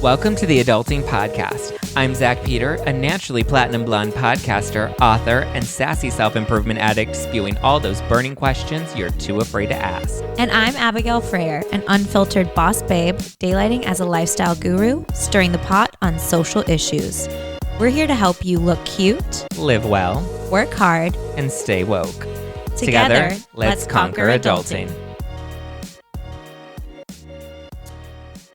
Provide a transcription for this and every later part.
Welcome to the Adulting Podcast. I'm Zack Peter, a naturally platinum blonde podcaster, author, and sassy self-improvement addict spewing all those burning questions you're too afraid to ask. And I'm Abigail Fraher, an unfiltered boss babe, daylighting as a lifestyle guru, stirring the pot on social issues. We're here to help you look cute, Live well, work hard, and stay woke. Together, let's conquer adulting.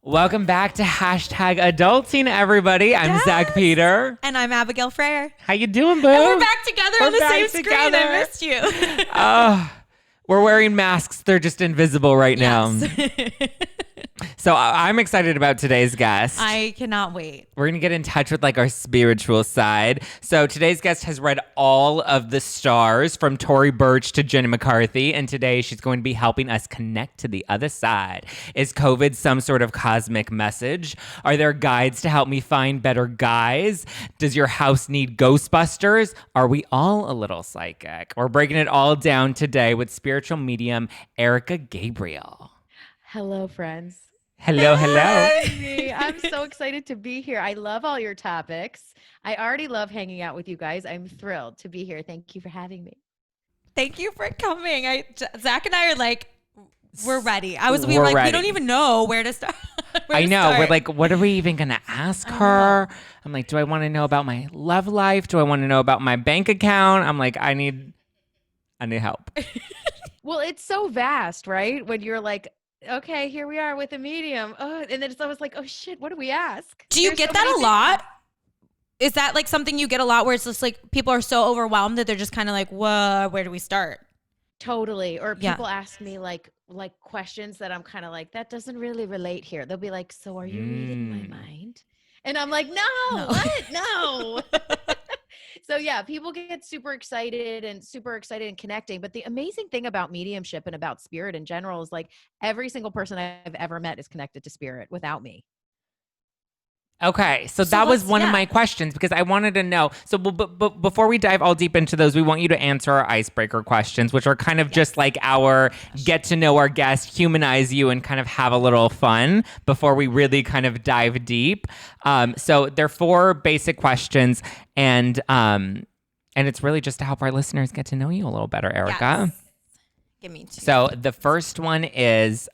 Welcome back to #adulting, everybody. I'm Zack Peter. And I'm Abigail Fraher. How you doing, boo? And we're back together on the same screen. I missed you. We're wearing masks. They're just invisible right now. So I'm excited about today's guest. I cannot wait. We're going to get in touch with our spiritual side. So today's guest has read all of the stars from Tory Burch to Jenny McCarthy. And today she's going to be helping us connect to the other side. Is COVID some sort of cosmic message? Are there guides to help me find better guys? Does your house need Ghostbusters? Are we all a little psychic? We're breaking it all down today with spiritual medium Erika Gabriel. Hello, friends. Hello. I'm so excited to be here. I love all your topics. I already love hanging out with you guys. I'm thrilled to be here. Thank you for having me. Thank you for coming. Zach and I are we're ready. We're ready. We don't even know where to start. I know. We're like, what are we even going to ask her? I'm like, do I want to know about my love life? Do I want to know about my bank account? I'm like, I need help. Well, it's so vast, right? When you're like, okay, here we are with a medium. Oh, and then it's always like, oh shit, what do we ask? Do you get that a lot? Is that something you get a lot where it's just people are so overwhelmed that they're just kind of like, whoa, where do we start? Totally. Or people ask me like questions that I'm kind of like, that doesn't really relate here. They'll be like, so are you reading my mind? And I'm like, no. What? No. So yeah, people get super excited and connecting. But the amazing thing about mediumship and about spirit in general is every single person I've ever met is connected to spirit without me. Okay, so that was one of my questions because I wanted to know. So but before we dive all deep into those, we want you to answer our icebreaker questions, which are kind of just like our get to know our guest, humanize you, and kind of have a little fun before we really kind of dive deep. So they're 4 basic questions, and it's really just to help our listeners get to know you a little better, Erika. Yes. Give me 2. So the first one is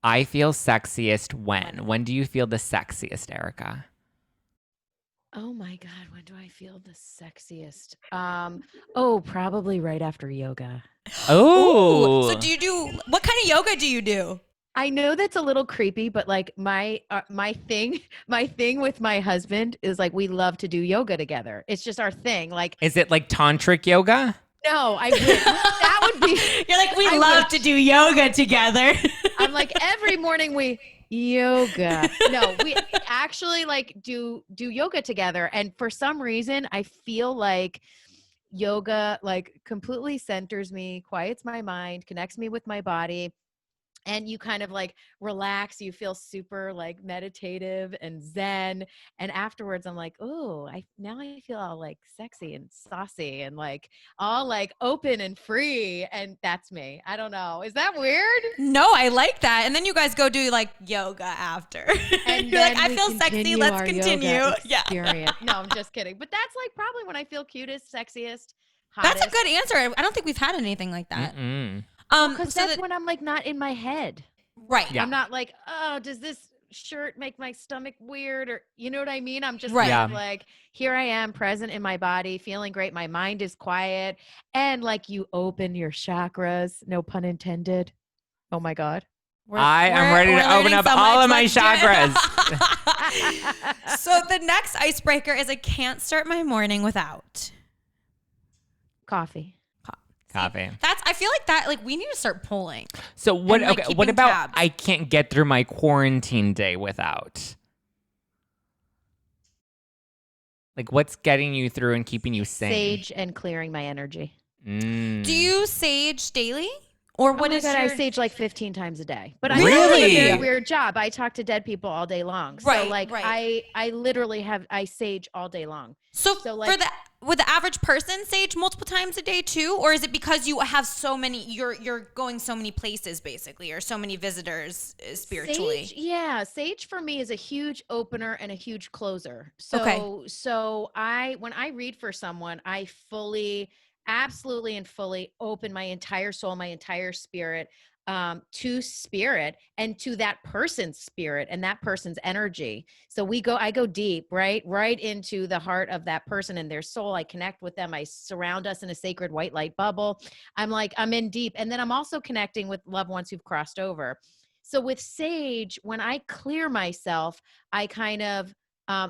I feel sexiest when? When do you feel the sexiest, Erika? Oh my God, when do I feel the sexiest? Probably right after yoga. Oh. So what kind of yoga do you do? I know that's a little creepy, but my thing with my husband is we love to do yoga together. It's just our thing. Is it like tantric yoga? No, I would. That would be. You're we love to do yoga together. I'm every morning we yoga. No, we actually do yoga together. And for some reason, I feel like yoga completely centers me, quiets my mind, connects me with my body. And you kind of relax. You feel super meditative and zen. And afterwards, I'm now I feel all sexy and saucy and all open and free. And that's me. I don't know. Is that weird? No, I like that. And then you guys go do yoga after. And you're I feel sexy. Let's continue. Yeah. No, I'm just kidding. But that's probably when I feel cutest, sexiest, hottest. That's a good answer. I don't think we've had anything like that. Mm-mm. Because that's when I'm not in my head. Right. Yeah. I'm not oh, does this shirt make my stomach weird? Or you know what I mean? I'm just here I am present in my body, feeling great. My mind is quiet. And you open your chakras, no pun intended. Oh my God. I am ready to open up all of my chakras. So the next icebreaker is I can't start my morning without coffee. I feel that we need to start polling. So what? And, okay, what about tabs. I can't get through my quarantine day without? What's getting you through and keeping you sane? Sage and clearing my energy. Do you sage daily Or Oh what my is God, I your sage like 15 times a day. But Really? I have a very weird job. I talk to dead people all day long. So Right, like right. I literally I sage all day long. So like would the average person sage multiple times a day too, or is it because you have so many you're going so many places basically, or so many visitors spiritually? Sage for me is a huge opener and a huge closer. Okay. So when I read for someone, I fully, absolutely and fully open my entire soul, my entire spirit, to spirit and to that person's spirit and that person's energy. So I go deep, right into the heart of that person and their soul. I connect with them. I surround us in a sacred white light bubble. I'm in deep. And then I'm also connecting with loved ones who've crossed over. So with sage, when I clear myself, I kind of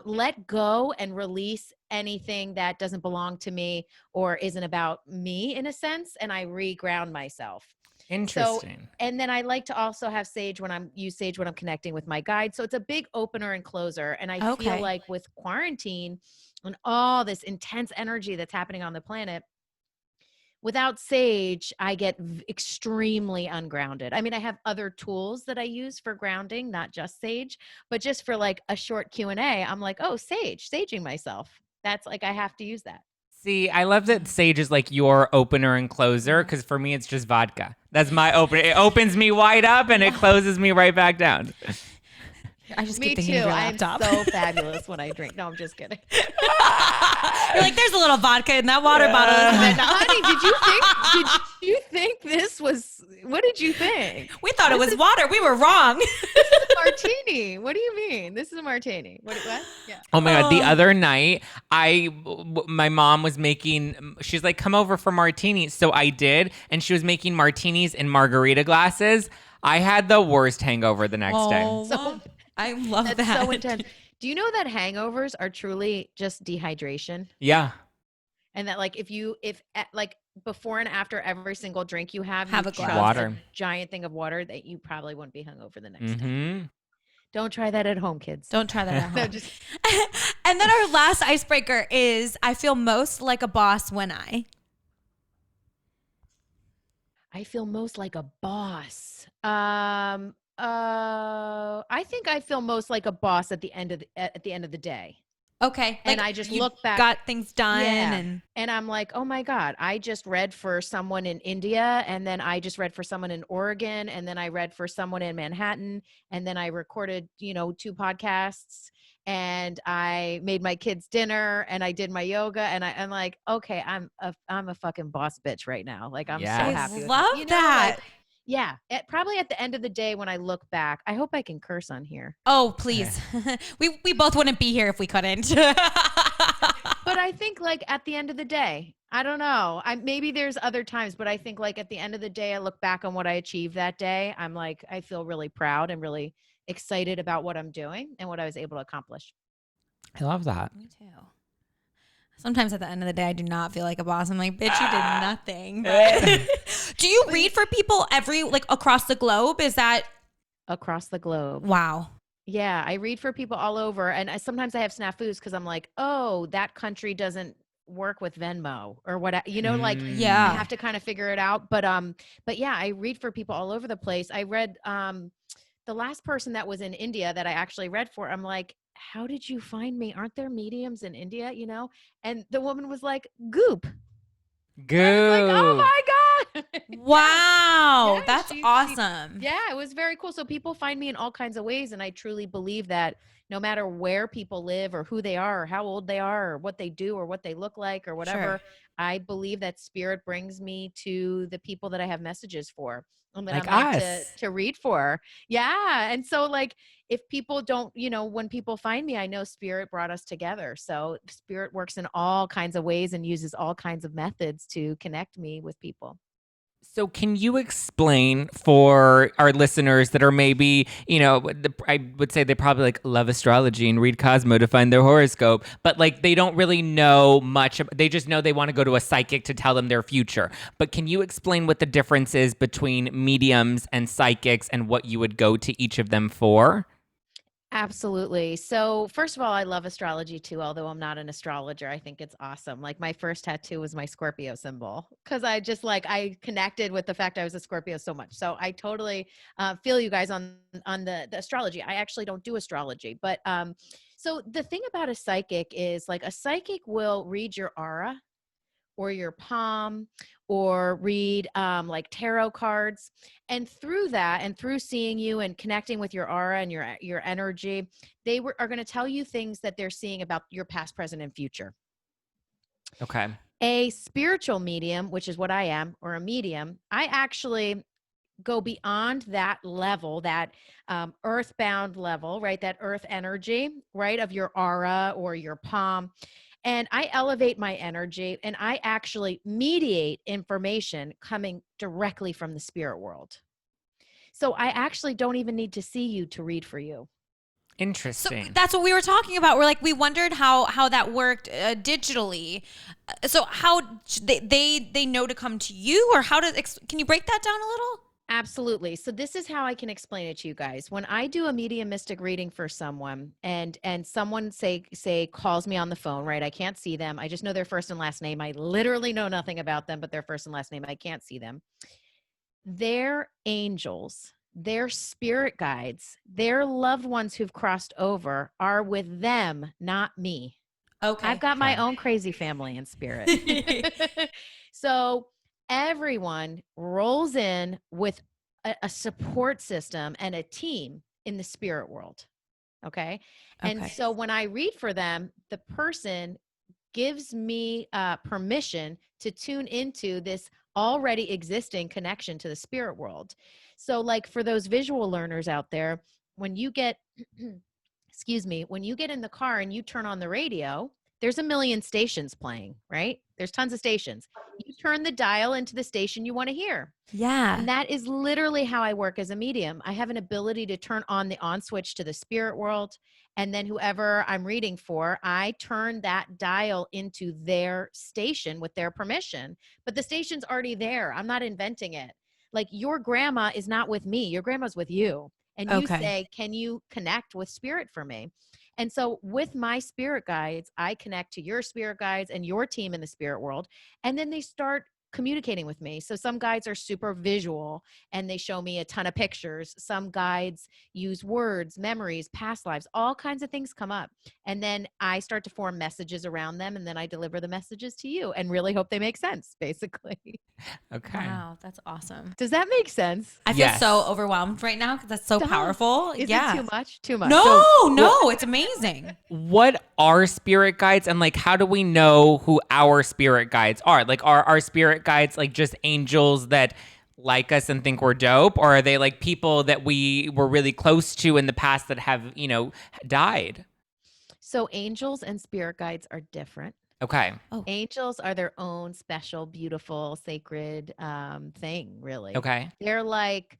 let go and release anything that doesn't belong to me or isn't about me in a sense. And I reground myself. So, Interesting. and then I like to also have use sage when I'm connecting with my guide. So it's a big opener and closer. And I feel Okay. like with quarantine and all this intense energy that's happening on the planet, without sage, I get extremely ungrounded. I mean, I have other tools that I use for grounding, not just sage, but just for like a short Q&A, I'm like, oh, saging myself. That's like, I have to use that. See, I love that sage is like your opener and closer because for me, it's just vodka. That's my opener. It opens me wide up and it closes me right back down. I just Me keep thinking too. of your I'm laptop. so fabulous when I drink. No, I'm just kidding. You're like, there's a little vodka in that water bottle. Isn't it? Honey, did you think this was, what did you think? We thought it was water. We were wrong. This is a martini. What do you mean? This is a martini. What? Yeah. Oh my God. The other night, my mom was making, she's like, come over for martinis. So I did. And she was making martinis in margarita glasses. I had the worst hangover the next day. So I love that's that. so intense. Do you know that hangovers are truly just dehydration? Yeah. And that like if like before and after every single drink you have a chugged glass. Water. a giant thing of water, that you probably wouldn't be hungover the next day. Mm-hmm. Don't try that at home, kids. Don't try that at home. No, just And then our last icebreaker is I feel most like a boss when I feel most like a boss. I think I feel most like a boss at the end of the day. Okay. And like, I just you look back. got things done Yeah. And I'm like, oh my God, I just read for someone in India, and then I just read for someone in Oregon, and then I read for someone in Manhattan, and then I recorded, 2 podcasts, and I made my kids dinner, and I did my yoga, and I'm like, okay, I'm a fucking boss bitch right now. Like, I'm so Yes. happy. I with love it. that. Like, yeah, probably at the end of the day when I look back, I hope I can curse on here. Oh, please. we both wouldn't be here if we couldn't. But I think like at the end of the day, I don't know. Maybe there's other times, but I think like at the end of the day, I look back on what I achieved that day. I'm like, I feel really proud and really excited about what I'm doing and what I was able to accomplish. I love that. Me too. Sometimes at the end of the day, I do not feel like a boss. I'm like, bitch, you did nothing. But do you read for people across the globe? Is that Across the globe? wow? Yeah, I read for people all over, and sometimes I have snafus because I'm like, oh, that country doesn't work with Venmo or what, like Yeah. I have to kind of figure it out. But yeah, I read for people all over the place. I read the last person that was in India that I actually read for. I'm like, how did you find me? Aren't there mediums in India? And the woman was like, Goop. Good. Like, oh my God. Wow. Yeah, That's awesome. Yeah, it was very cool. So people find me in all kinds of ways. And I truly believe that no matter where people live or who they are or how old they are or what they do or what they look like or whatever, Sure. I believe that spirit brings me to the people that I have messages for and that Like I'm meant us. to read for. Yeah. And so like if people don't, when people find me, I know spirit brought us together. So spirit works in all kinds of ways and uses all kinds of methods to connect me with people. So can you explain for our listeners that are maybe, I would say they probably like love astrology and read Cosmo to find their horoscope, but like they don't really know much. They just know they want to go to a psychic to tell them their future. But can you explain what the difference is between mediums and psychics and what you would go to each of them for? Absolutely. So, first of all, I love astrology too, although I'm not an astrologer. I think it's awesome. Like my first tattoo was my Scorpio symbol because I just like I connected with the fact I was a Scorpio so much. So I totally feel you guys on the astrology. I actually don't do astrology, but so the thing about a psychic is like a psychic will read your aura or your palm or read like tarot cards, and through that and through seeing you and connecting with your aura and your energy, are going to tell you things that they're seeing about your past, present, and future. Okay. A spiritual medium, which is what I am, or a medium, I actually go beyond that level, that earthbound level, right? That earth energy, right? Of your aura or your palm. And I elevate my energy and I actually mediate information coming directly from the spirit world. So I actually don't even need to see you to read for you. So Interesting. that's what we were talking about. We're like, we wondered how that worked digitally. So how they know to come to you, or how does, can you break that down a little? Absolutely. So this is how I can explain it to you guys. When I do a medium mystic reading for someone and someone say calls me on the phone, right? I can't see them. I just know their first and last name. I literally know nothing about them but their first and last name. I can't see them. Their angels, their spirit guides, their loved ones who've crossed over are with them, not me. I've Okay. got my Okay. own crazy family in spirit. So everyone rolls in with a support system and a team in the spirit world. Okay. And Okay. so when I read for them, the person gives me permission to tune into this already existing connection to the spirit world. So, like for those visual learners out there, when you get excuse me, when you get in the car and you turn on the radio, there's a million stations playing, right? There's tons of stations. You turn the dial into the station you want to hear. Yeah. And that is literally how I work as a medium. I have an ability to turn on the on switch to the spirit world. And then whoever I'm reading for, I turn that dial into their station with their permission. But the station's already there. I'm not inventing it. Like your grandma is not with me, your grandma's with you. And you Okay. say, can you connect with spirit for me? And so with my spirit guides, I connect to your spirit guides and your team in the spirit world. And then they start communicating with me. So some guides are super visual and they show me a ton of pictures. Some guides use words, memories, past lives, all kinds of things come up. And then I start to form messages around them and then I deliver the messages to you and really hope they make sense, basically. Okay. Wow, that's awesome. Does that make sense? I feel Yes. so overwhelmed right now because that's so Stop. powerful. Is it Yeah. too much? Too much. No, So, Well, no, it's amazing. what are spirit guides, and like how do we know who our spirit guides are? Like are our spirit guides like just angels that like us and think we're dope, or are they like people that we were really close to in the past that have, died? so angels and spirit guides are different. Okay. Oh, Angels are their own special, beautiful, sacred thing, really. Okay. They're like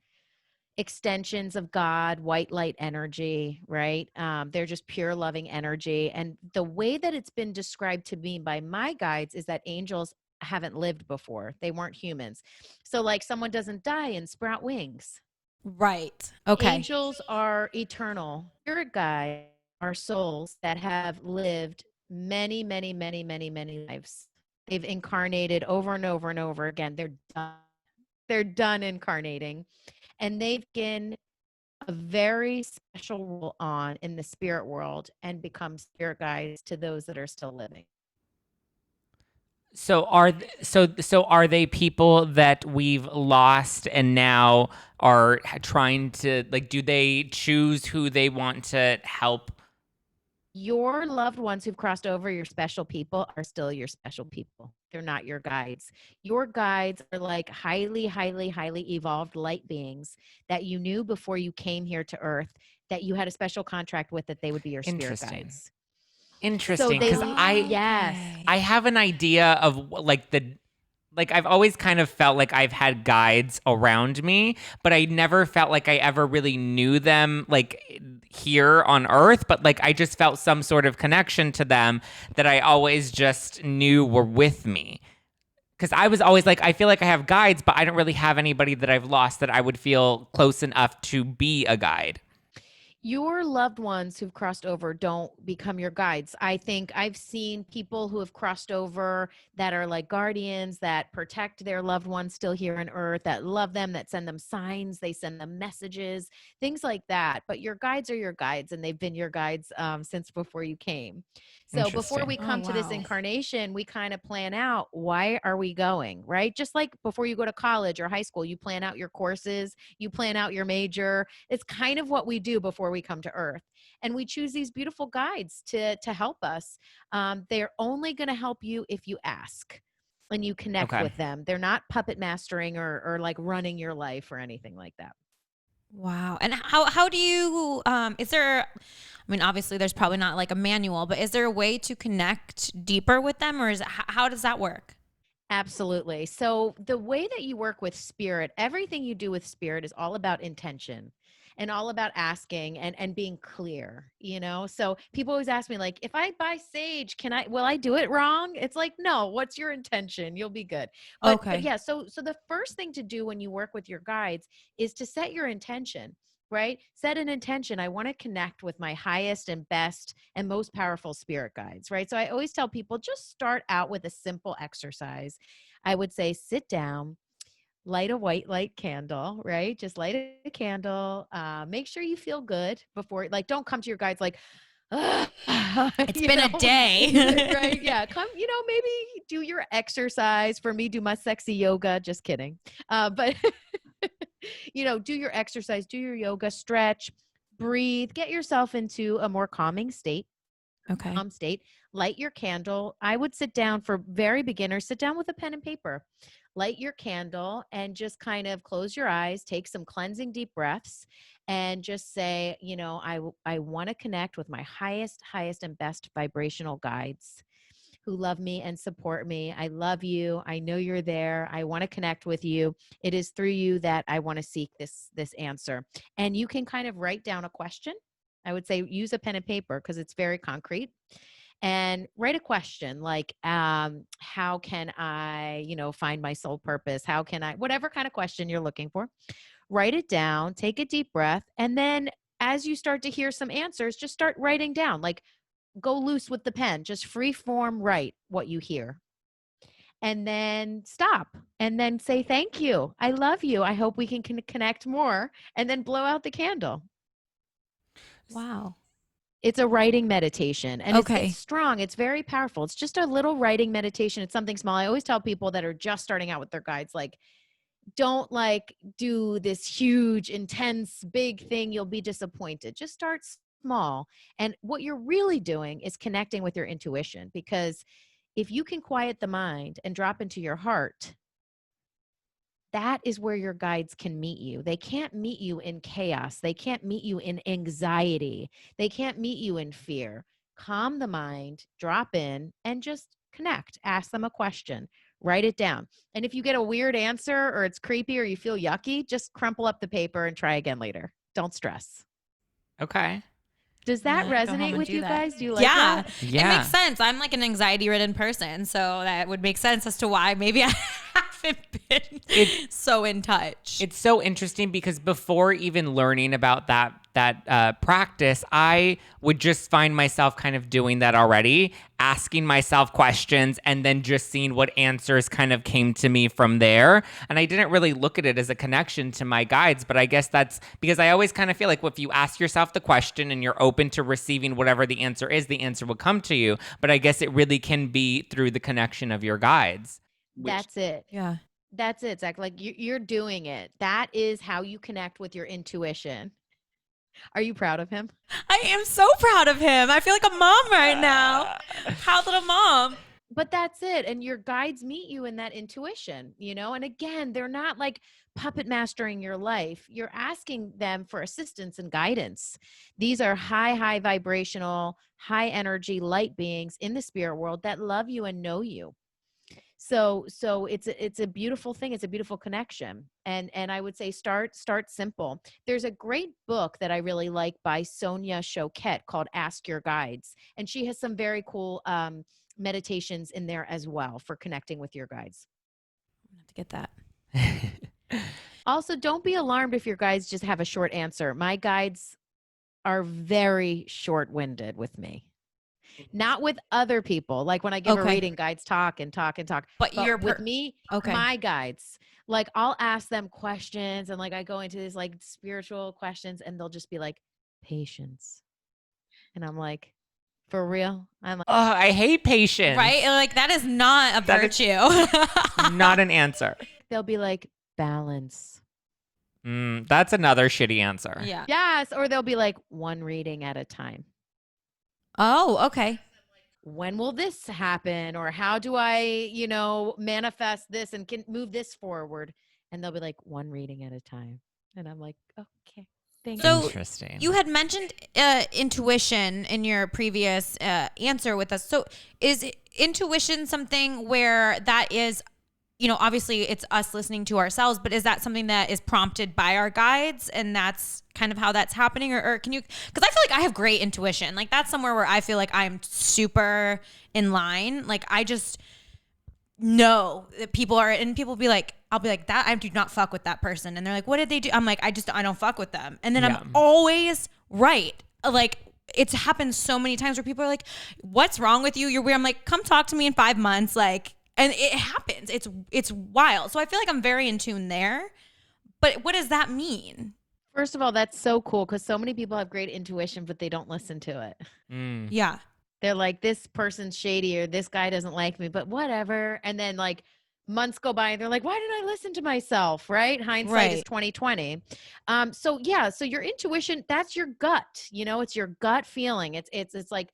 extensions of God, white light energy, right? They're just pure loving energy. And the way that it's been described to me by my guides is that angels haven't lived before. They weren't humans. So, like, someone doesn't die and sprout wings. right. Okay. Angels are eternal. Spirit guides are souls that have lived many, many, many, many, many lives. They've incarnated over and over and over again. They're done. They're done incarnating. And they've been a very special role on in the spirit world and become spirit guides to those that are still living. So are they people that we've lost and now are trying to, like, do they choose who they want to help? Your loved ones who've crossed over, your special people, are still your special people. They're not your guides. Your guides are like highly, highly, highly evolved light beings that you knew before you came here to Earth, that you had a special contract with, that they would be your spirit Interesting. guides. So Interesting, they, because I yes. I have an idea of like I've always kind of felt like I've had guides around me, but I never felt like I ever really knew them like here on Earth, but like I just felt some sort of connection to them that I always just knew were with me. Because I was always like, I feel like I have guides, but I don't really have anybody that I've lost that I would feel close enough to be a guide. Your loved ones who've crossed over don't become your guides. I think I've seen people who have crossed over that are like guardians that protect their loved ones still here on earth, that love them, that send them signs, they send them messages, things like that. But your guides are your guides, and they've been your guides since before you came. So before we Interesting. Oh, come to this wow. incarnation, we kind of plan out, why are we going, right? Just like before you go to college or high school, you plan out your courses, you plan out your major. It's kind of what we do before we come to earth, and we choose these beautiful guides to help us. They're only going to help you if you ask and you connect Okay. with them. They're not puppet mastering or like running your life or anything like that. Wow. And how do you is there, I mean, obviously there's probably not like a manual, but is there a way to connect deeper with them, or is it, how does that work? Absolutely. So, the way that you work with spirit, everything you do with spirit is all about intention and all about asking and being clear, you know? So, people always ask me like, if I buy sage, will I do it wrong? It's like, no, what's your intention? You'll be good. But Okay. yeah, so the first thing to do when you work with your guides is to set your intention. Right? Set an intention. I want to connect with my highest and best and most powerful spirit guides, right? So I always tell people just start out with a simple exercise. I would say sit down, light a white light candle, right? Just light a candle. Make sure you feel good before, like, don't come to your guides like, "Ugh," It's you been a know, day. right? Yeah. Come, maybe do your exercise. For me, do my sexy yoga. Just kidding. But, do your exercise, do your yoga, stretch, breathe, get yourself into a more calming state Okay. state, light your candle. I would sit down for very beginners, sit down with a pen and paper, light your candle, and just kind of close your eyes, take some cleansing deep breaths, and just say, I want to connect with my highest, and best vibrational guides who love me and support me. I love you. I know you're there. I want to connect with you. It is through you that I want to seek this answer. And you can kind of write down a question. I would say use a pen and paper because it's very concrete, and write a question like, how can I, find my soul purpose? How can I, whatever kind of question you're looking for, write it down, take a deep breath. And then as you start to hear some answers, just start writing down, like, go loose with the pen, just free form write what you hear. And then stop and then say, thank you. I love you. I hope we can connect more. And then blow out the candle. Wow. It's a writing meditation, and it's Okay. strong. It's very powerful. It's just a little writing meditation. It's something small. I always tell people that are just starting out with their guides, like, don't like do this huge, intense, big thing. You'll be disappointed. Just start small. And what you're really doing is connecting with your intuition, because if you can quiet the mind and drop into your heart, that is where your guides can meet you. They can't meet you in chaos. They can't meet you in anxiety. They can't meet you in fear. Calm the mind, drop in, and just connect. Ask them a question, write it down. And if you get a weird answer or it's creepy or you feel yucky, just crumple up the paper and try again later. Don't stress. Okay. Does I'm that gonna go resonate home and with do you that. guys? Do you like Yeah, that? it makes Yeah. sense. I'm like an anxiety ridden person, so that would make sense as to why maybe I haven't been It so in touch. It's so interesting because before even learning about that practice, I would just find myself kind of doing that already, asking myself questions and then just seeing what answers kind of came to me from there. And I didn't really look at it as a connection to my guides, but I guess that's because I always kind of feel like if you ask yourself the question and you're open to receiving whatever the answer is, the answer will come to you. But I guess it really can be through the connection of your guides. Which That's it. Yeah. That's it, Zach. Like, you're doing it. That is how you connect with your intuition. Are you proud of him? I am so proud of him. I feel like a mom right now. Proud little mom. But that's it. And your guides meet you in that intuition, And again, they're not like puppet mastering your life. You're asking them for assistance and guidance. These are high vibrational, high energy light beings in the spirit world that love you and know you. So it's a beautiful thing. It's a beautiful connection. And I would say start simple. There's a great book that I really like by Sonia Choquette called Ask Your Guides, and she has some very cool meditations in there as well for connecting with your guides. I have to get that. Also, don't be alarmed if your guides just have a short answer. My guides are very short-winded with me. Not with other people. Like when I give a Okay. reading, guides talk and talk and talk. But you're With me, okay. my guides, like I'll ask them questions and like I go into these like spiritual questions and they'll just be like, patience. And I'm like, for real? I'm like, Oh, I hate patience. Right? Like that is not a That is virtue. not an answer. they'll be like, balance. That's another shitty answer. Yeah. Yes. Or they'll be like, one reading at a time. Oh, okay. When will this happen? Or how do I, manifest this and can move this forward? And they'll be like, one reading at a time. And I'm like, okay, thank you. So Interesting. you had mentioned intuition in your previous answer with us. So is intuition something where that is, obviously it's us listening to ourselves, but is that something that is prompted by our guides and that's kind of how that's happening? Or can you, because I feel like I have great intuition. Like that's somewhere where I feel like I'm super in line. Like I just know that people are, and people be like, I'll be like, that I do not fuck with that person. And they're like, what did they do? I'm like, I don't fuck with them. And then I'm always right. Like it's happened so many times where people are like, what's wrong with you? You're weird. I'm like, come talk to me in 5 months. Like, and it happens. It's wild. So I feel like I'm very in tune there. But what does that mean? First of all, that's so cool because so many people have great intuition, but they don't listen to it. Yeah. They're like, this person's shady or this guy doesn't like me, but whatever. And then like months go by and they're like, why didn't I listen to myself? Right? Hindsight is 2020. So yeah, so your intuition, that's your gut, it's your gut feeling. It's like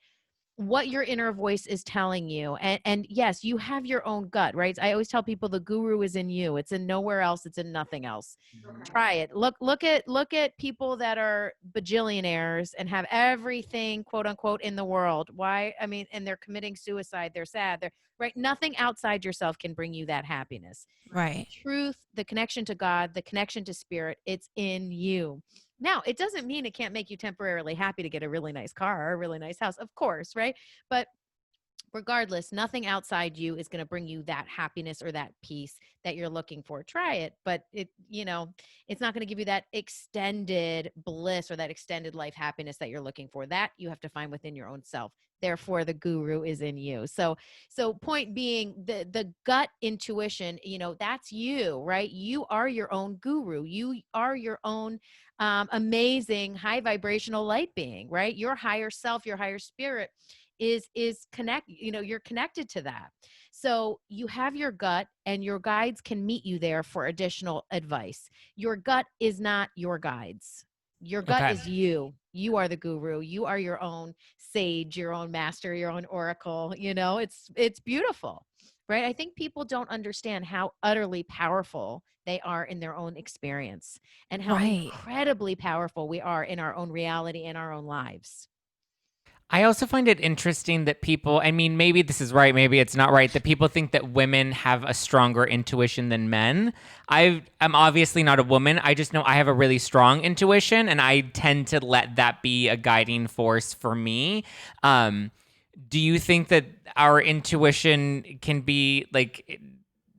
what your inner voice is telling you. And yes, you have your own gut, right? I always tell people the guru is in you. It's in nowhere else. It's in nothing else. Try it. Look at people that are bajillionaires and have everything, quote unquote, in the world. Why? I mean, and they're committing suicide. They're sad. They're right. Nothing outside yourself can bring you that happiness. Right. Truth, the connection to God, the connection to spirit, it's in you. Now, it doesn't mean it can't make you temporarily happy to get a really nice car or a really nice house, of course, right? But regardless, nothing outside you is going to bring you that happiness or that peace that you're looking for. Try it, but it's not going to give you that extended bliss or that extended life happiness that you're looking for. That you have to find within your own self. Therefore, the guru is in you. So point being, the gut intuition, that's you, right? You are your own guru. You are your own amazing high vibrational light being, right? Your higher self, your higher spirit is you're connected to that. So you have your gut and your guides can meet you there for additional advice. Your gut is not your guides. Your gut is you. You are the guru. You are your own sage, your own master, your own oracle. It's beautiful, right? I think people don't understand how utterly powerful they are in their own experience and how incredibly powerful we are in our own reality and our own lives. I also find it interesting that people, I mean, maybe this is right, maybe it's not right, that people think that women have a stronger intuition than men. I'm obviously not a woman. I just know I have a really strong intuition and I tend to let that be a guiding force for me. Do you think that our intuition can be like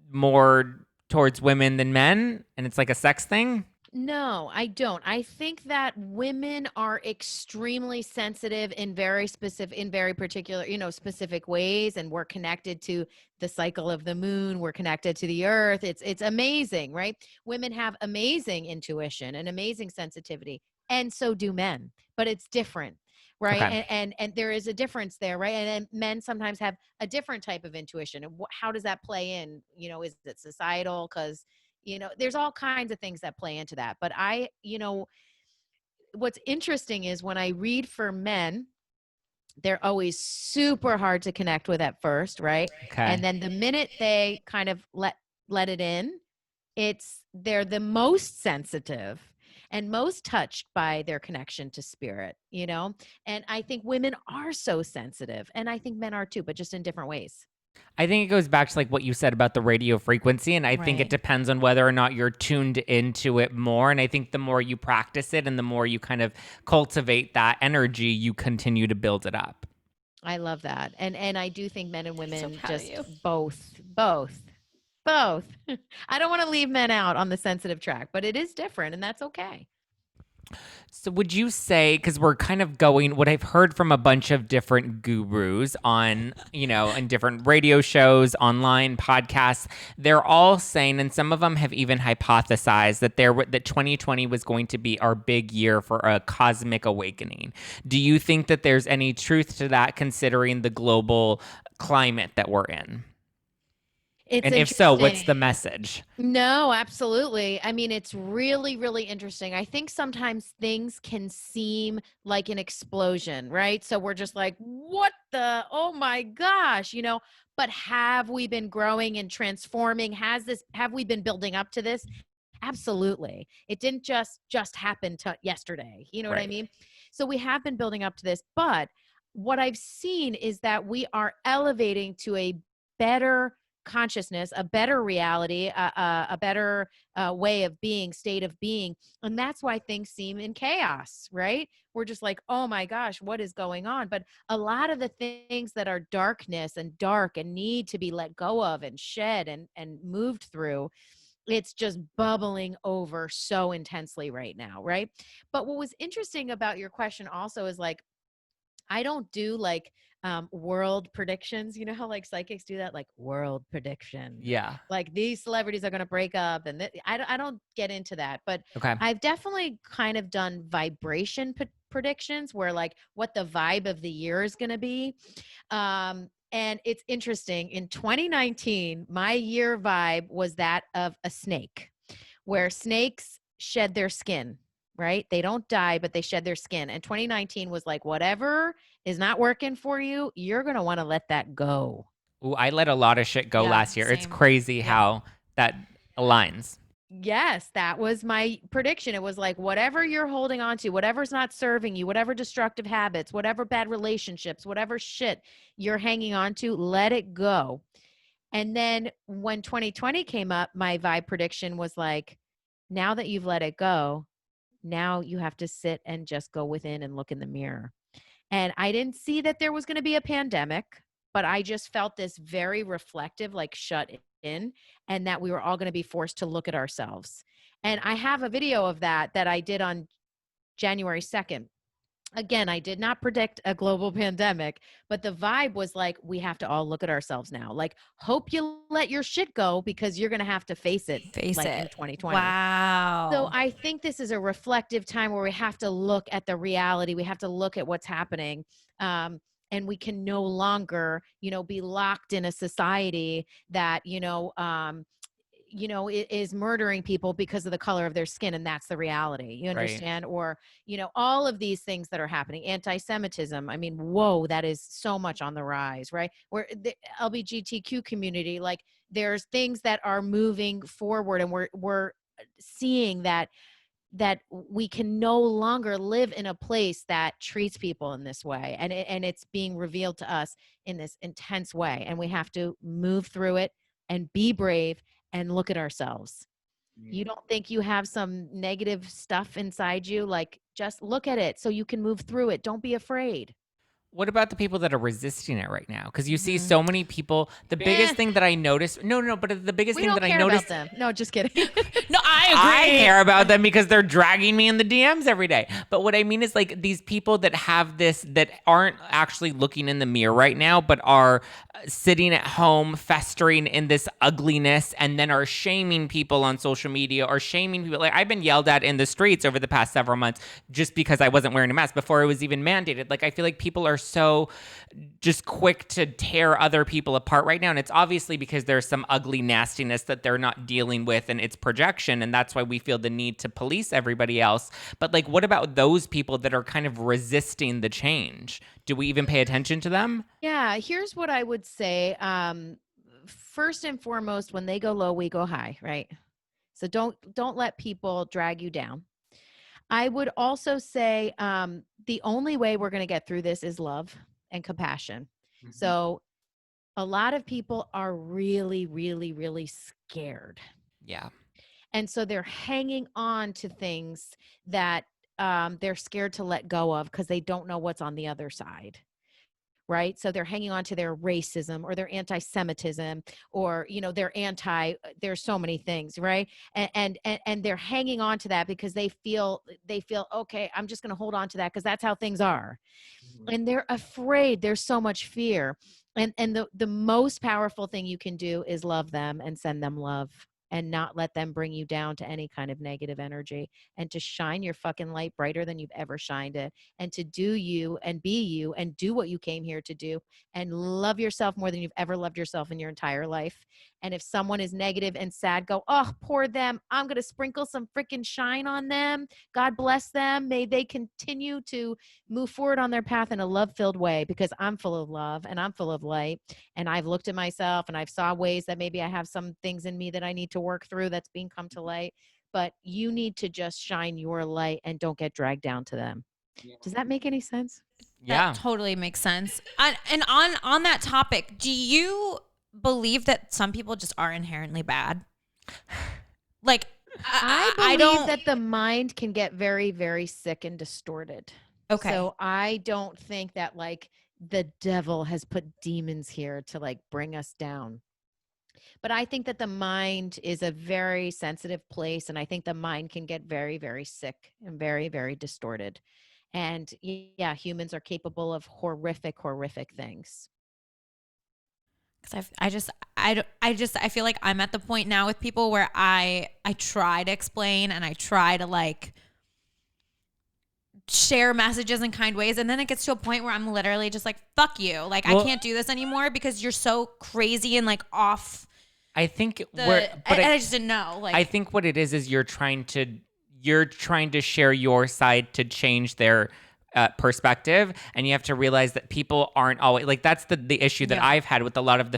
more towards women than men and it's like a sex thing? No, I don't. I think that women are extremely sensitive in very particular, specific ways. And we're connected to the cycle of the moon. We're connected to the earth. It's amazing, right? Women have amazing intuition and amazing sensitivity. And so do men, but it's different. Right. Okay. And there is a difference there. Right. And men sometimes have a different type of intuition. And how does that play in? Is it societal? Because there's all kinds of things that play into that. But what's interesting is when I read for men, they're always super hard to connect with at first, right? Okay. And then the minute they kind of let it in, they're the most sensitive and most touched by their connection to spirit, And I think women are so sensitive, and I think men are too, but just in different ways. I think it goes back to like what you said about the radio frequency. And I think it depends on whether or not you're tuned into it more. And I think the more you practice it and the more you kind of cultivate that energy, you continue to build it up. I love that. And I do think men and women just both. I don't want to leave men out on the sensitive track, but it is different and that's okay. So would you say, because we're kind of going, what I've heard from a bunch of different gurus on, in different radio shows, online podcasts, they're all saying, and some of them have even hypothesized that 2020 was going to be our big year for a cosmic awakening. Do you think that there's any truth to that, considering the global climate that we're in? It's And if so, what's interesting. the message? No, absolutely. I mean, it's really, really interesting. I think sometimes things can seem like an explosion, right? So we're just like, what the, oh my gosh, but have we been growing and transforming? Have we been building up to this? Absolutely. It didn't just happen to yesterday. You know what I Right. mean? So we have been building up to this, but what I've seen is that we are elevating to a better consciousness, a better reality, a better way of being, state of being. And that's why things seem in chaos, right? We're just like, oh my gosh, what is going on? But a lot of the things that are darkness and dark and need to be let go of and shed and moved through, it's just bubbling over so intensely right now, right? But what was interesting about your question also is like, I don't do like world predictions. You know how like psychics do that, like world prediction, Yeah. like these celebrities are going to break up, and I don't get into that. But Okay. I've definitely kind of done vibration predictions, where like what the vibe of the year is going to be. And it's interesting. In 2019, my year vibe was that of a snake, where snakes shed their skin, right? They don't die, but they shed their skin. And 2019 was like, whatever is not working for you, you're going to want to let that go. Ooh, I let a lot of shit go Yeah, last year. It's same. crazy Yep. how that aligns. Yes, that was my prediction. It was like, whatever you're holding on to, whatever's not serving you, whatever destructive habits, whatever bad relationships, whatever shit you're hanging on to, let it go. And then when 2020 came up, my vibe prediction was like, now that you've let it go, now you have to sit and just go within and look in the mirror. And I didn't see that there was going to be a pandemic, but I just felt this very reflective, like shut in, and that we were all going to be forced to look at ourselves. And I have a video of that I did on January 2nd. Again, I did not predict a global pandemic, but the vibe was like, we have to all look at ourselves now. Like, hope you let your shit go because you're going to have to face it Face like in it. 2020. So Wow. I think this is a reflective time where we have to look at the reality. We have to look at what's happening. And we can no longer, be locked in a society that, is murdering people because of the color of their skin. And that's the reality. You Right. understand? Or, all of these things that are happening, anti-Semitism. I mean, whoa, that is so much on the rise, right? Where the LGBTQ community, like there's things that are moving forward, and we're seeing that we can no longer live in a place that treats people in this way, and it's being revealed to us in this intense way, and we have to move through it and be brave and look at ourselves. You don't think you have some negative stuff inside you, like just look at it so you can move through it. Don't be afraid. What about the people that are resisting it right now? Because you see Hmm. so many people. The Eh, biggest thing that I noticed, no, but the biggest we thing don't that I care about noticed, them. No, just kidding. No, I I agree. care about them because they're dragging me in the DMs every day. But what I mean is like these people that have this, that aren't actually looking in the mirror right now, but are sitting at home festering in this ugliness, and then are shaming people on social media or shaming people. Like I've been yelled at in the streets over the past several months just because I wasn't wearing a mask before it was even mandated. Like I feel like people are so just quick to tear other people apart right now. And it's obviously because there's some ugly nastiness that they're not dealing with, and it's projection. And that's why we feel the need to police everybody else. But like, what about those people that are kind of resisting the change? Do we even pay attention to them? Yeah, here's what I would say. First and foremost, when they go low, we go high, right? So don't let people drag you down. I would also say the only way we're going to get through this is love and compassion. Mhm. So a lot of people are really, really, really scared. Yeah. And so they're hanging on to things that they're scared to let go of because they don't know what's on the other side. right? So they're hanging on to their racism or their anti-Semitism, or, there's so many things, right? And they're hanging on to that because they feel, okay, I'm just going to hold on to that because that's how things are. And they're afraid. There's so much fear. And the most powerful thing you can do is love them and send them love, and not let them bring you down to any kind of negative energy, and to shine your fucking light brighter than you've ever shined it, and to do you and be you and do what you came here to do, and love yourself more than you've ever loved yourself in your entire life. And if someone is negative and sad, go, oh, poor them. I'm going to sprinkle some freaking shine on them. God bless them. May they continue to move forward on their path in a love-filled way, because I'm full of love and I'm full of light. And I've looked at myself and I've saw ways that maybe I have some things in me that I need to work through that's being come to light. But you need to just shine your light and don't get dragged down to them. Does that make any sense? That Yeah. totally makes sense. And on that topic, do you believe that some people just are inherently bad? Like, I I believe don't. that the mind can get very, very sick and distorted. Okay. So I don't think that like the devil has put demons here to like bring us down. But I think that the mind is a very sensitive place. And I think the mind can get very, very sick and very, very distorted. And yeah, humans are capable of horrific, horrific things. Because I feel like I'm at the point now with people where I try to explain and I try to like share messages in kind ways, and then it gets to a point where I'm literally just like, fuck you, like I can't do this anymore because you're so crazy and like off I think and I just didn't know. Like, I think what it is you're trying to share your side to change their perspective, and you have to realize that people aren't always like that's the issue that I've had with a lot of the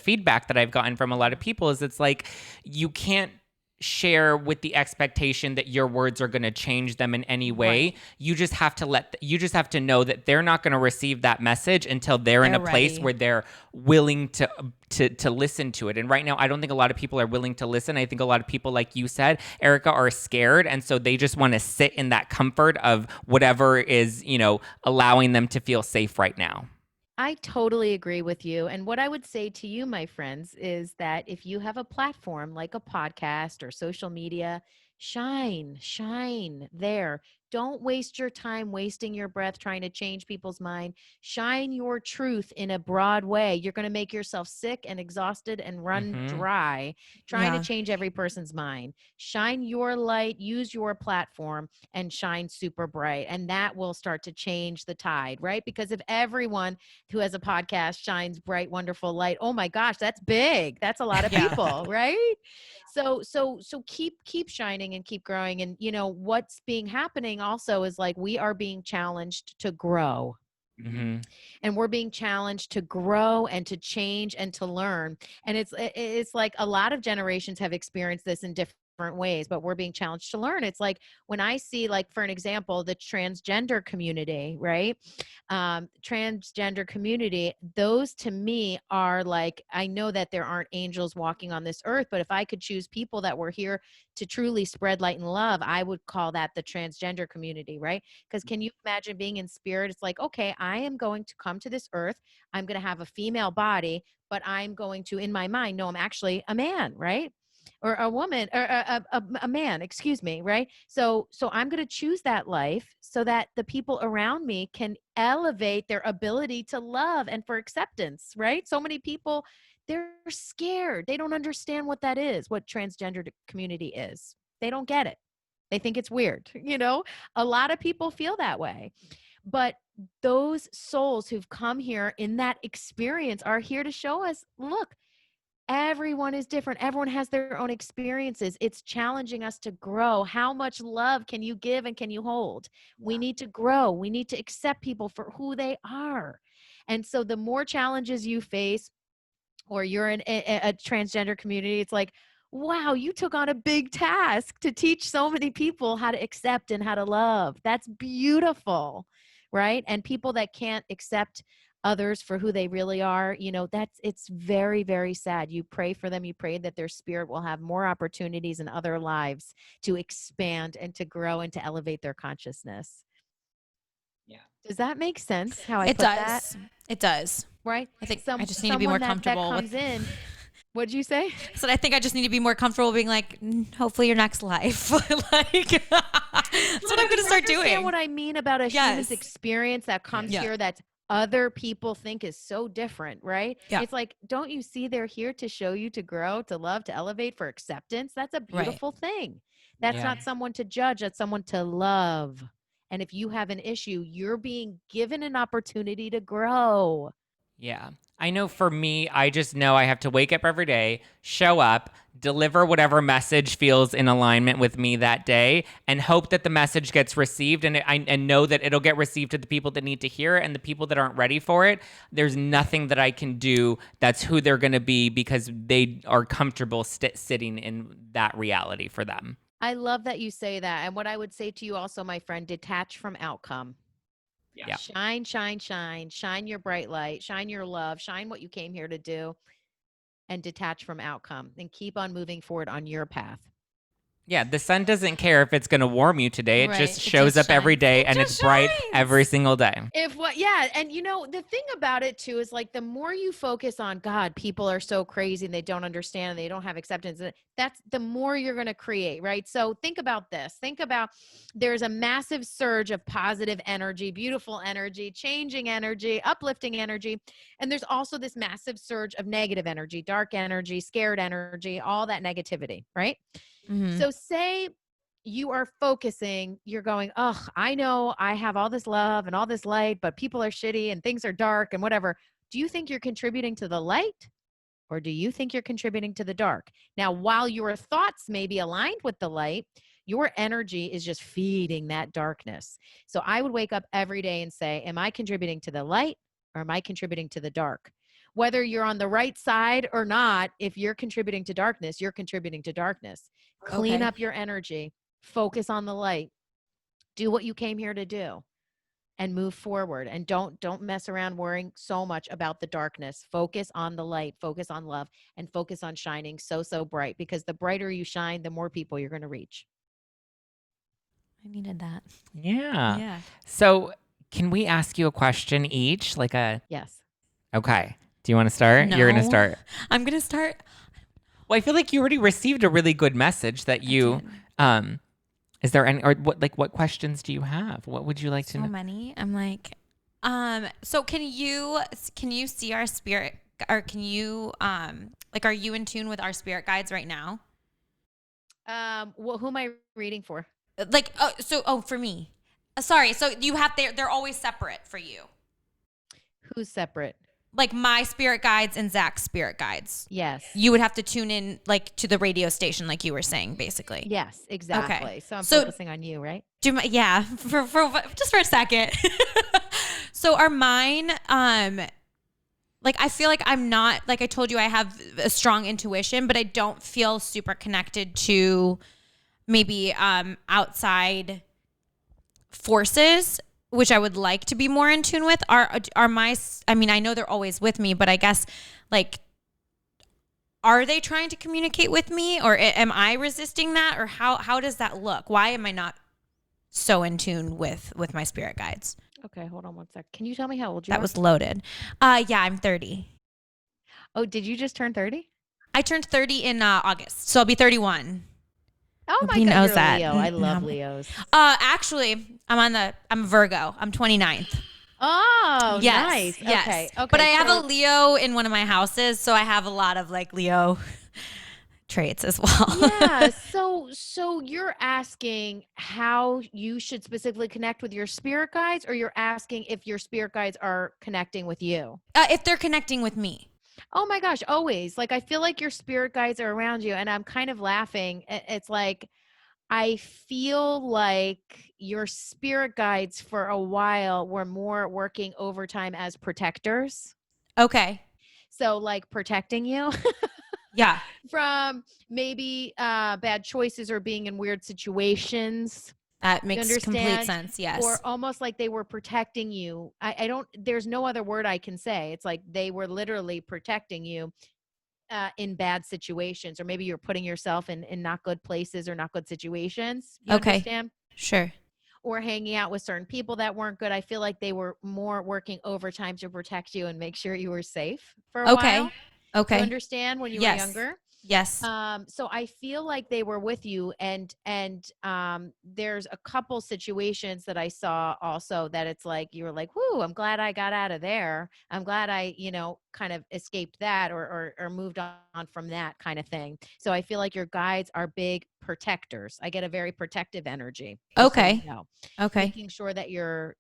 feedback that I've gotten from a lot of people is it's like you can't share with the expectation that your words are going to change them in any way. Right. You just have to know that they're not going to receive that message until they're in a place ready. where they're willing to listen to it. And right now I don't think a lot of people are willing to listen. I think a lot of people, like you said, Erica, are scared, and so they just want to sit in that comfort of whatever is, allowing them to feel safe right now. I totally agree with you. And what I would say to you, my friends, is that if you have a platform like a podcast or social media, shine there. Don't waste your time wasting your breath trying to change people's mind. Shine your truth in a broad way. You're going to make yourself sick and exhausted and run dry trying to change every person's mind. Shine your light, use your platform, and shine super bright. And that will start to change the tide, right? Because if everyone who has a podcast shines bright, wonderful light, oh my gosh, that's big. That's a lot of people, right? So keep shining and keep growing. And what's being happening also is like we are being challenged to grow. Mm-hmm. And we're being challenged to grow and to change and to learn. And it's like a lot of generations have experienced this in different ways, but we're being challenged to learn. It's like when I see, like, for an example, the transgender community, right? Transgender community, those to me are like, I know that there aren't angels walking on this earth, but if I could choose people that were here to truly spread light and love, I would call that the transgender community, right? Because can you imagine being in spirit? It's like, okay, I am going to come to this earth. I'm going to have a female body, but I'm going to, in my mind, know I'm actually a man, right? Or a woman, or a man, excuse me, right? So I'm going to choose that life so that the people around me can elevate their ability to love and for acceptance, right? So many people, they're scared. They don't understand what that is, what transgender community is. They don't get it. They think it's weird. A lot of people feel that way. But those souls who've come here in that experience are here to show us, look, everyone is different. Everyone has their own experiences. It's challenging us to grow. How much love can you give and can you hold? We need to grow. We need to accept people for who they are. And so the more challenges you face, or you're in a transgender community, it's like, wow, you took on a big task to teach so many people how to accept and how to love. That's beautiful, right? And people that can't accept others for who they really are, it's very, very sad. You pray for them. You pray that their spirit will have more opportunities in other lives to expand and to grow and to elevate their consciousness. Does that make sense how I It put that? does. It does. Right? I think I just need to be Someone more that comfortable comes with. in. What'd you say? So I think I just need to be more comfortable being like, hopefully your next life. Like, that's what I'm going to start Understand doing. what I mean about a human's Yes. experience that comes Yeah. here that other people think is so different, right? Yeah. It's like, don't you see they're here to show you to grow, to love, to elevate, for acceptance? That's a beautiful thing. That's not someone to judge, that's someone to love. And if you have an issue, you're being given an opportunity to grow. Yeah. I know for me, I just know I have to wake up every day, show up, deliver whatever message feels in alignment with me that day, and hope that the message gets received and know that it'll get received to the people that need to hear it, and the people that aren't ready for it, there's nothing that I can do that's who they're going to be because they are comfortable sitting in that reality for them. I love that you say that. And what I would say to you also, my friend, detach from outcome. Yeah. Shine, shine, shine. Shine your bright light. Shine your love. Shine what you came here to do, and detach from outcome and keep on moving forward on your path. Yeah, the sun doesn't care if it's going to warm you today. It Right. just It shows just up every shines. day It and just it's bright shines. every single day. Yeah. And the thing about it too is like the more you focus on God, people are so crazy and they don't understand and they don't have acceptance. That's the more you're going to create, right? So think about this. Think about there's a massive surge of positive energy, beautiful energy, changing energy, uplifting energy. And there's also this massive surge of negative energy, dark energy, scared energy, all that negativity, right? Mm-hmm. So say you are focusing, you're going, oh, I know I have all this love and all this light, but people are shitty and things are dark and whatever. Do you think you're contributing to the light, or do you think you're contributing to the dark? Now, while your thoughts may be aligned with the light, your energy is just feeding that darkness. So I would wake up every day and say, am I contributing to the light, or am I contributing to the dark? Whether you're on the right side or not, if you're contributing to darkness, you're contributing to darkness. Clean up your energy, focus on the light, do what you came here to do, and move forward. And don't mess around worrying so much about the darkness. Focus on the light, focus on love, and focus on shining so bright, because the brighter you shine, the more people you're going to reach. I needed that. Yeah. Yeah. So, can we ask you a question each? Yes. Okay. Do you want to start? No. You're going to start. I'm going to start. Well, I feel like you already received a really good message that you is there any, or what questions do you have? What would you like to know? So many. I'm like, so can you see our spirit, or can you, are you in tune with our spirit guides right now? Well, who am I reading for? For me. Sorry. So you have, they're always separate for you. Who's separate? Like my spirit guides and Zack's spirit guides. Yes. You would have to tune in to the radio station, like you were saying, basically. Yes, exactly. Okay. So I'm focusing on you, right? For just for a second. So are mine, I feel like I'm not, like I told you, I have a strong intuition, but I don't feel super connected to maybe outside forces, which I would like to be more in tune with. Are my, I mean, I know they're always with me, but I guess are they trying to communicate with me, or am I resisting that, or how does that look? Why am I not so in tune with my spirit guides? Okay, hold on one sec. Can you tell me how old you are? That was loaded. Yeah, I'm 30. Oh, did you just turn 30? I turned 30 in August, so I'll be 31. Oh my He God, knows you're that. a Leo. I love No. Leos. Actually, I'm a Virgo. I'm 29th. Oh, Yes. nice. Yes. Okay. But I have a Leo in one of my houses, so I have a lot of Leo traits as well. Yeah. So you're asking how you should specifically connect with your spirit guides, or you're asking if your spirit guides are connecting with you? If they're connecting with me. Oh my gosh, always. Like I feel like your spirit guides are around you, and I'm kind of laughing. It's like I feel like your spirit guides for a while were more working overtime as protectors. Okay. So like protecting you Yeah. from maybe bad choices or being in weird situations. That makes complete understand? sense. Yes. Or almost like they were protecting you. I don't, there's no other word I can say. It's like they were literally protecting you in bad situations, or maybe you're putting yourself in not good places or not good situations. You Okay. understand? Sure. or hanging out with certain people that weren't good. I feel like they were more working overtime to protect you and make sure you were safe for a while. Okay. Do you Okay. understand when you were Yes. younger? Yes. So I feel like they were with you, and there's a couple situations that I saw also that it's like you were like, "Whoo, I'm glad I got out of there. I'm glad I, kind of escaped that or moved on from that kind of thing." So I feel like your guides are big protectors. I get a very protective energy, just so you Okay. know, Okay. making sure that you're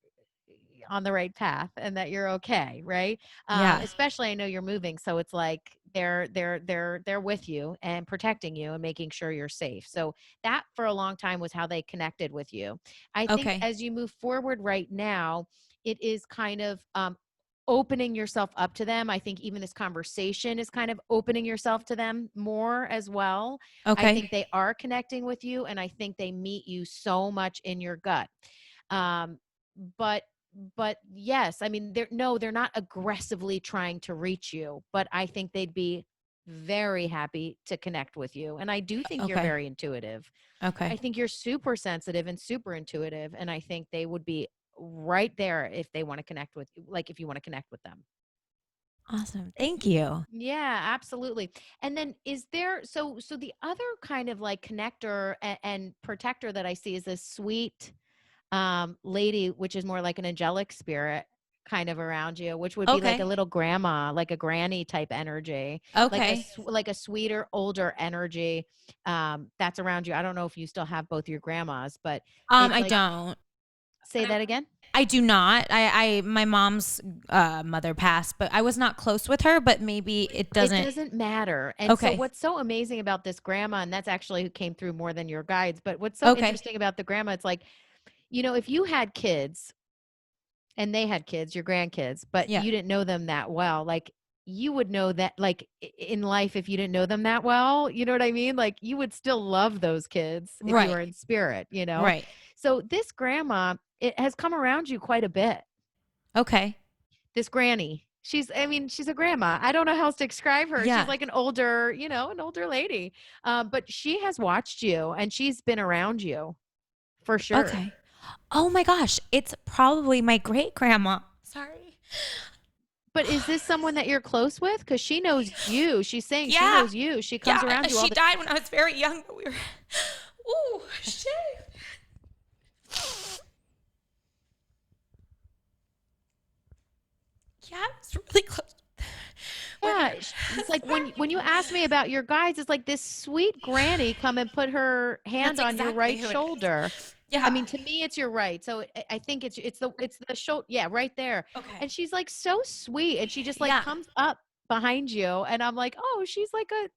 on the right path and that you're okay, right? Yeah. Especially I know you're moving, so it's like they're with you and protecting you and making sure you're safe. So that for a long time was how they connected with you. I think Okay. as you move forward right now, it is kind of opening yourself up to them. I think even this conversation is kind of opening yourself to them more as well. I Okay. think they are connecting with you, and I think they meet you so much in your gut. Um, but yes, I mean, they're not aggressively trying to reach you, but I think they'd be very happy to connect with you. And I do think you're Okay. very intuitive. I Okay. think you're super sensitive and super intuitive. And I think they would be right there if they want to connect with you, like if you want to connect with them. Awesome. Thank you. Yeah, absolutely. And then is there so the other kind of like connector and protector that I see is this sweet lady, which is more like an angelic spirit kind of around you, which would be like a Okay. little grandma, like a granny type energy, Okay. like a sweeter, older energy that's around you. I don't know if you still have both your grandmas, but it's I like, don't. say that again. I do not. My mom's mother passed, but I was not close with her, but maybe it It doesn't. doesn't matter. And so Okay. what's so amazing about this grandma, and that's actually who came through more than your guides, but what's so Okay. interesting about the grandma, it's like, if you had kids and they had kids, your grandkids, but Yeah. you didn't know them that well, like you would know that like in life, if you didn't know them that well, you know what I mean? Like you would still love those kids if you Right. were in spirit. Right. So this grandma, it has come around you quite a bit. Okay. This granny. She's a grandma. I don't know how else to describe her. She's Yeah. like an older lady. But she has watched you and she's been around you for sure. Okay. Oh my gosh. It's probably my great grandma. Sorry. But is this someone that you're close with? Because she knows you. She's saying she Yeah. knows you. She comes Yeah. around you all She the died when I was very young, but we were. Ooh, shit. Yeah, it's really close. Yeah, it's like when you ask me about your guides, it's like this sweet granny come and put her hand That's on your exactly right who it is. shoulder. I Yeah. mean, to me, it's your right. So I think it's the shoulder. Yeah, right there. Okay. And she's like so sweet, and she just like Yeah. comes up behind you, and I'm like, oh, she's like a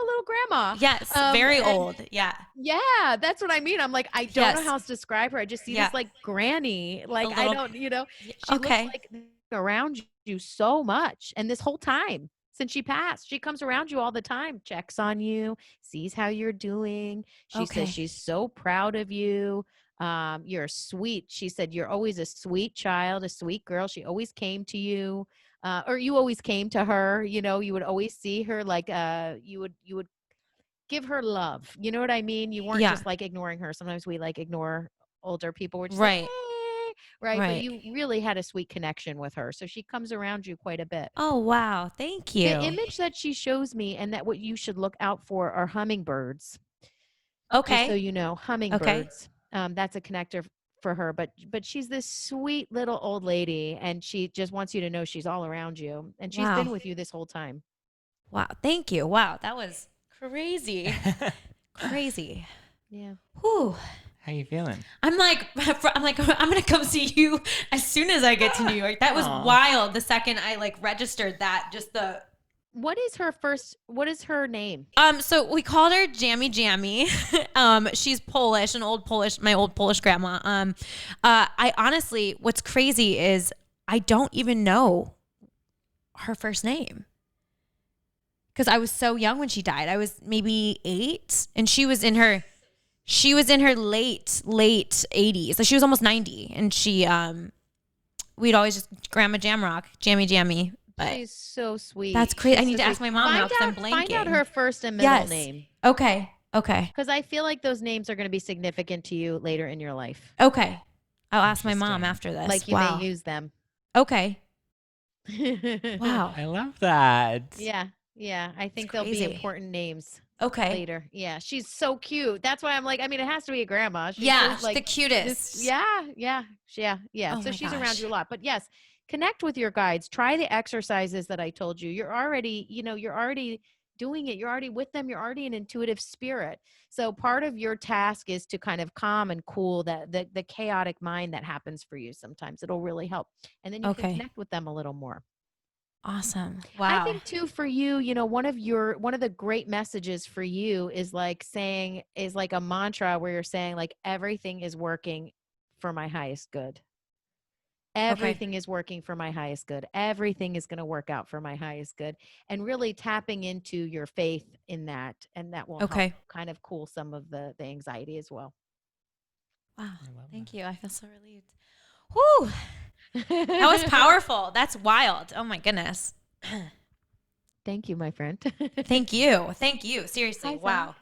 little grandma. Yes. Very And old. Yeah. yeah, that's what I mean. I'm like, I don't know Yes. how else to describe her. I just see Yeah. this like granny. A Like I little. don't. Yeah, She looks okay. like around you so much. And this whole time since she passed, she comes around you all the time, checks on you, sees how you're doing. She says Okay. she's so proud of you. You're sweet. She said you're always a sweet child, a sweet girl. She always came to you. Or you always came to her, you would always see her like you would give her love. You know what I mean? You weren't Yeah. just like ignoring her. Sometimes we like ignore older people. We're just like, Right. right. But Right. you really had a sweet connection with her. So she comes around you quite a bit. Oh, wow. Thank The you. image that she shows me and that what you should look out for are hummingbirds. Just so Okay. you know, Okay. hummingbirds. That's a connector for her. But she's this sweet little old lady and she just wants you to know she's all around you. And she's Wow. been with you this whole time. Wow. Thank you. Wow. That was crazy. Crazy. Yeah. Whew. How you feeling? I'm like, I'm gonna come see you as soon as I get to New York. That was Aw. wild. The second I like registered that, just the What is her name? So we called her Jammy Jammy. She's Polish, my old Polish grandma. I honestly, what's crazy is I don't even know her first name. Because I was so young when she died. I was maybe 8 and she was in her late 80s. Like she was almost 90 and we'd always just Grandma Jamrock, Jammy. But She's so sweet. that's crazy. I She's need so to ask sweet. my mom now Find because I'm out, blanking. find out her first and middle Yes. name. Okay. Because I feel like those names are going to be significant to you later in your life. Okay. I'll ask my mom Interesting. after this. Like you Wow. may use them. Okay. Wow. I love that. Yeah. Yeah. I think they'll be crazy. important names Okay. later. Yeah. She's so cute. That's why I'm like, I mean, it has to be a grandma. She's Yeah, so, like the cutest. yeah. Yeah. Yeah. Oh So my she's around gosh. you a lot. But yes, connect with your guides. Try the exercises that I told you. You're already, you're already doing it. You're already with them. You're already an intuitive spirit. So part of your task is to kind of calm and cool the chaotic mind that happens for you sometimes. It'll really help. And then you can Okay. connect with them a little more. Awesome. I Wow. think too for you, one of the great messages for you is like a mantra where you're saying like everything is working for my highest good. Everything is working for my highest good. Everything is going to work out for my highest good. And really tapping into your faith in that. And that will help kind of cool some of the anxiety as well. Wow. Thank you. I feel so relieved. Whew. That was powerful. That's wild. Oh my goodness. Thank you, my friend. Thank you. Thank you. Seriously. Hi, Zach. Wow.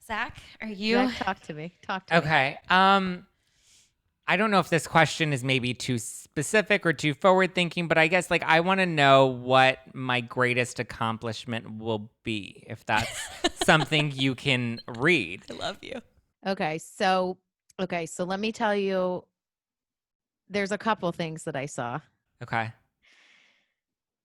Zach, are you? Zach, talk to me. Talk to me. Okay. I don't know if this question is maybe too specific or too forward thinking, but I guess like I want to know what my greatest accomplishment will be, if that's something you can read. I love you. Okay. So let me tell you, there's a couple things that I saw. Okay.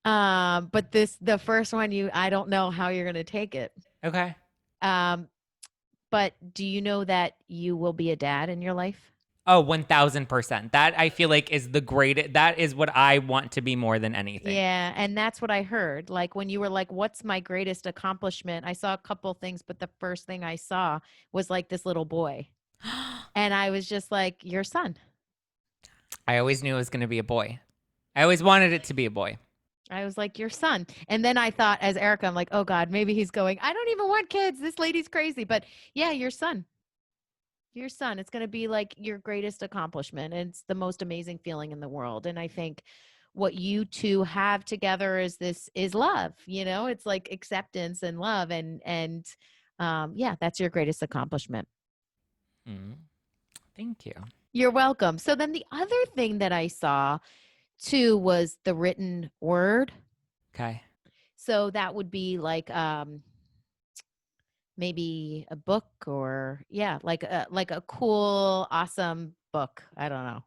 But the first one, I don't know how you're going to take it. Okay. But do you know that you will be a dad in your life? Oh, 1000%. That I feel like is that is what I want to be more than anything. Yeah. And that's what I heard. Like when you were like, what's my greatest accomplishment? I saw a couple things, but the first thing I saw was like this little boy. And I was just like, your son. I always knew it was going to be a boy. I always wanted it to be a boy. I was like, your son. And then I thought as Erika, I'm like, oh God, maybe he's going, I don't even want kids. This lady's crazy. But yeah, your son. Your son. It's going to be like your greatest accomplishment. And it's the most amazing feeling in the world. And I think what you two have together is love. It's like acceptance and love. And yeah, that's your greatest accomplishment. Thank you. You're welcome. So then the other thing that I saw too was the written word. Okay. So that would be like maybe a book or like a cool, awesome book. I don't know.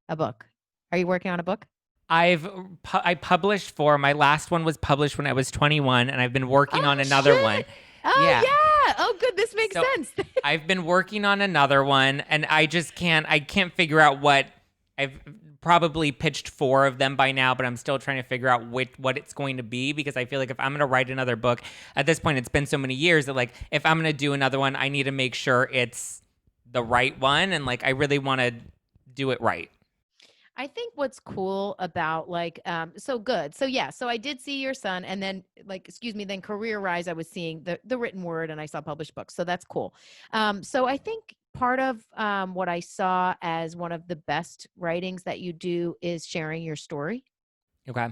A book. Are you working on a book? I published my last one was published when I was 21, and I've been working on another one. Oh yeah. Oh good. This makes sense. I've been working on another one, and I can't figure out what. I've probably pitched 4 of them by now, but I'm still trying to figure out what it's going to be, because I feel like if I'm going to write another book, at this point, it's been so many years that like, if I'm going to do another one, I need to make sure it's the right one. And like, I really want to do it right. I think what's cool about like, so good. So yeah, so I did see your son, and then then career rise, I was seeing the written word, and I saw published books. So that's cool. So I think part of what I saw as one of the best writings that you do is sharing your story. Okay.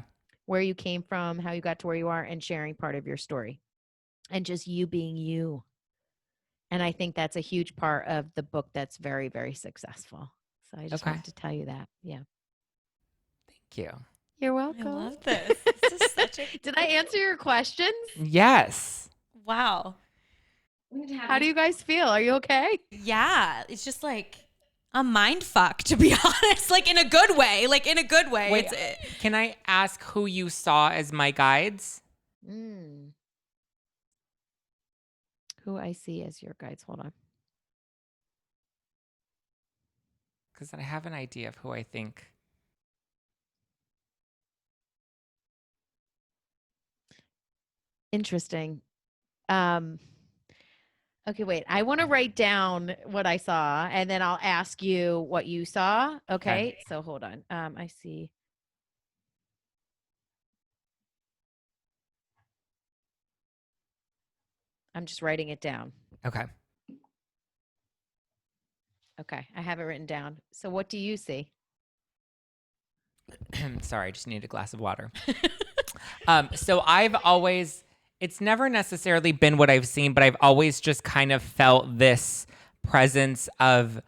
Where you came from, how you got to where you are, and sharing part of your story, and just you being you. And I think that's a huge part of the book that's very, very successful. So I just wanted to tell you that. Yeah. Thank you. You're welcome. I love this. This is such a Did I answer your questions? Yes. wow. How do you guys feel? Are you okay? Yeah, it's just like a mind fuck, to be honest. Like in a good way. Wait, can I ask who you saw as my guides? Who I see as your guides. Hold on. Because I have an idea of who I think. Interesting. Okay, wait. I want to write down what I saw, and then I'll ask you what you saw. Okay. So hold on. I see. I'm just writing it down. Okay. Okay. I have it written down. So what do you see? Sorry, I just need a glass of water. So it's never necessarily been what I've seen, but I've always just kind of felt this presence of,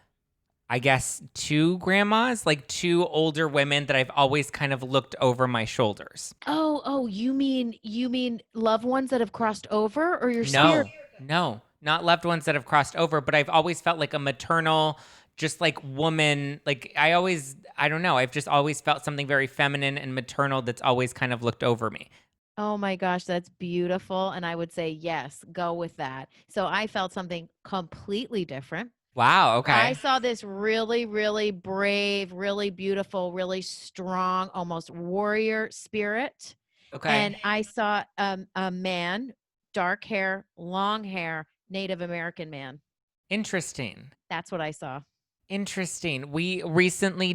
I guess, two grandmas, like two older women that I've always kind of looked over my shoulders. Oh, you mean loved ones that have crossed over, or your spirit? No, not loved ones that have crossed over, but I've always felt like a maternal, just like woman. Like I don't know. I've just always felt something very feminine and maternal that's always kind of looked over me. Oh my gosh, that's beautiful. And I would say, yes, go with that. So I felt something completely different. Wow. Okay. I saw this really, really brave, really beautiful, really strong, almost warrior spirit. Okay. And I saw a man, dark hair, long hair, Native American man. Interesting. That's what I saw. Interesting. We recently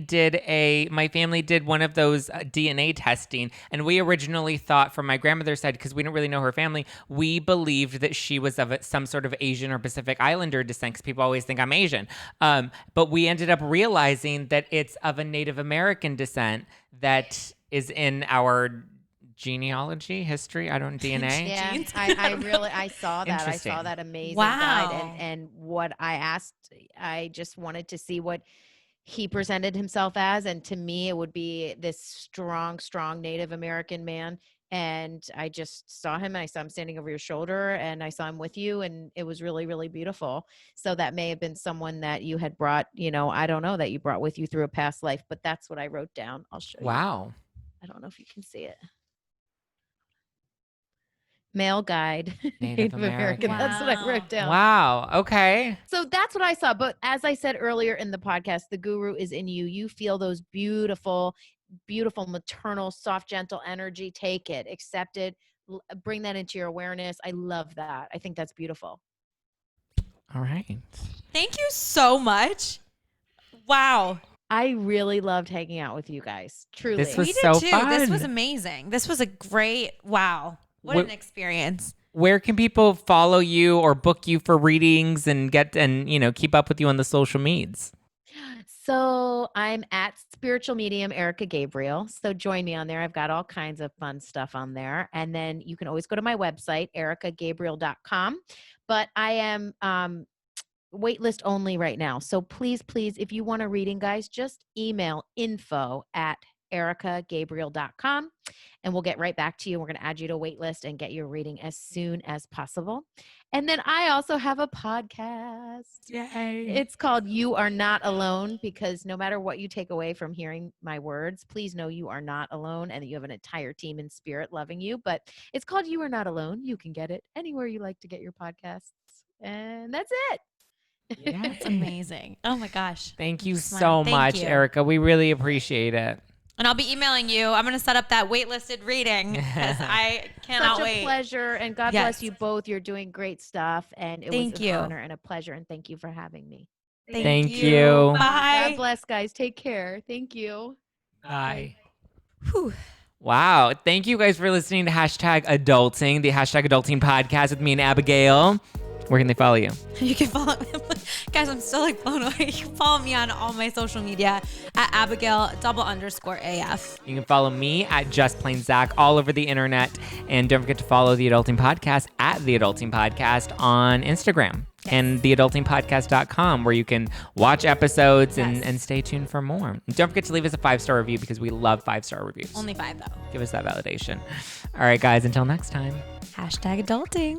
my family did one of those DNA testing, and we originally thought from my grandmother's side, because we don't really know her family, we believed that she was of some sort of Asian or Pacific Islander descent, because people always think I'm Asian. But we ended up realizing that it's of a Native American descent that is in our genealogy, history, DNA. Yeah, I saw that. I saw Interesting. that amazing Wow. guide. And what I asked, I just wanted to see what he presented himself as. And to me, it would be this strong, strong Native American man. And I just saw him, and I saw him standing over your shoulder, and I saw him with you, and it was really, really beautiful. So that may have been someone that you had brought, I don't know, that you brought with you through a past life, but that's what I wrote down. I'll show you. Wow. I don't know if you can see it. Male guide, Native American. That's what I wrote down. Wow. Okay. So that's what I saw. But as I said earlier in the podcast, the guru is in you. You feel those beautiful, beautiful, maternal, soft, gentle energy. Take it, accept it, bring that into your awareness. I love that. I think that's beautiful. All right. Thank you so much. Wow. I really loved hanging out with you guys. Truly. This was We did so too. fun. This was amazing. This was a great, wow. What an experience. Where can people follow you or book you for readings and keep up with you on the social medias? So I'm at Spiritual Medium Erika Gabriel. So join me on there. I've got all kinds of fun stuff on there. And then you can always go to my website, erikagabriel.com. But I am waitlist only right now. So please, if you want a reading, guys, just email info@erikagabriel.com and we'll get right back to you. We're going to add you to a waitlist and get your reading as soon as possible. And then I also have a podcast. Yay. It's called You Are Not Alone, because no matter what you take away from hearing my words, please know you are not alone and that you have an entire team in spirit loving you. But it's called You Are Not Alone. You can get it anywhere you like to get your podcasts. And that's it. That's amazing. Oh my gosh. Thank you Smart. so Thank much, you. Erika. We really appreciate it. And I'll be emailing you. I'm going to set up that waitlisted reading because I cannot Such a wait. pleasure, and God bless you both. You're doing great stuff, and it was an honor and a pleasure, and thank you for having me. Thank you. Bye. God bless, guys. Take care. Thank you. Bye. Whew. Wow. Thank you guys for listening to #Adulting, the #Adulting podcast with me and Abigail. Where can they follow you? You can follow guys, I'm still like blown away. You can follow me on all my social media at Abigail_AF. You can follow me at Just Plain Zack all over the internet. And don't forget to follow The Adulting Podcast at The Adulting Podcast on Instagram. Yes. And theadultingpodcast.com, where you can watch episodes and stay tuned for more. And don't forget to leave us a 5-star review, because we love 5-star reviews. Only 5 though. Give us that validation. All right, guys, until next time. #Adulting.